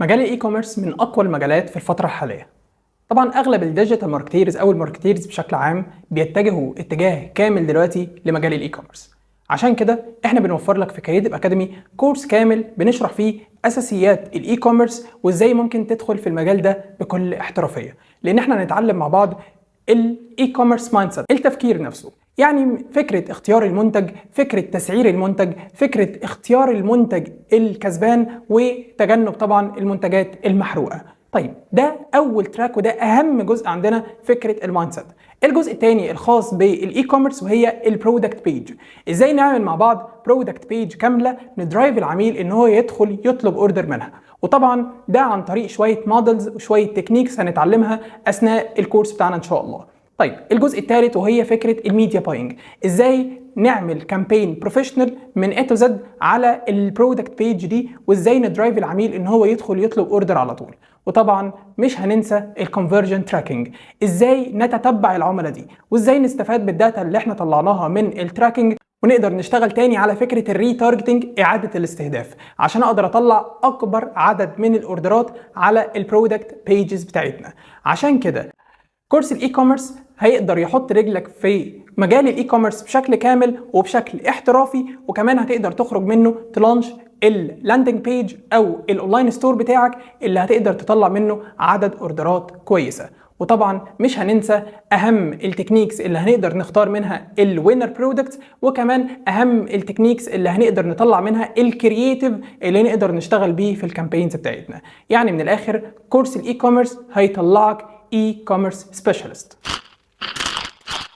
مجال الاي كوميرس من اقوى المجالات في الفتره الحاليه. طبعا اغلب الديجيتال ماركتيرز او الماركتيرز بشكل عام بيتجهوا اتجاه كامل دلوقتي لمجال الاي كوميرس. عشان كده احنا بنوفر لك في كرييتيف اكاديمي كورس كامل بنشرح فيه اساسيات الاي كوميرس وازاي ممكن تدخل في المجال ده بكل احترافيه، لان احنا هنتعلم مع بعض الاي كوميرس مايند سيت، التفكير نفسه. يعني فكرة اختيار المنتج، فكرة تسعير المنتج، فكرة اختيار المنتج الكسبان، وتجنب طبعا المنتجات المحروقة. طيب ده أول تراك وده أهم جزء عندنا، فكرة المايند سيت. الجزء الثاني الخاص بالاي كوميرس وهي البرودكت بيج. ازاي نعمل مع بعض برودكت بيج كاملة ندرايف العميل ان هو يدخل يطلب اوردر منها، وطبعا ده عن طريق شوية مودلز وشوية تكنيكس هنتعلمها أثناء الكورس بتاعنا إن شاء الله. طيب الجزء الثالث وهي فكره الميديا باينج، ازاي نعمل كامبين بروفيشنال من A to Z على البرودكت بيج دي، وازاي ندرايف العميل ان هو يدخل يطلب اوردر على طول. وطبعا مش هننسى الكونفرجن تراكنج، ازاي نتتبع العملاء دي وازاي نستفاد بالداتا اللي احنا طلعناها من التراكنج ونقدر نشتغل تاني على فكره الريتارجتنج، اعاده الاستهداف، عشان اقدر اطلع اكبر عدد من الاوردرات على البرودكت بيجز بتاعتنا. عشان كده كورس الاي كوميرس هيقدر يحط رجلك في مجال الاي كوميرس بشكل كامل وبشكل احترافي، وكمان هتقدر تخرج منه تلانش اللاندنج بيج او الاونلاين ستور بتاعك اللي هتقدر تطلع منه عدد اوردرات كويسه. وطبعا مش هننسى اهم التكنيكس اللي هنقدر نختار منها الوينر برودكتس، وكمان اهم التكنيكس اللي هنقدر نطلع منها الكرييتيف اللي نقدر نشتغل بيه في الكامبينز بتاعتنا. يعني من الاخر كورس الاي كوميرس هيطلعك اي كوميرس سبيشالست.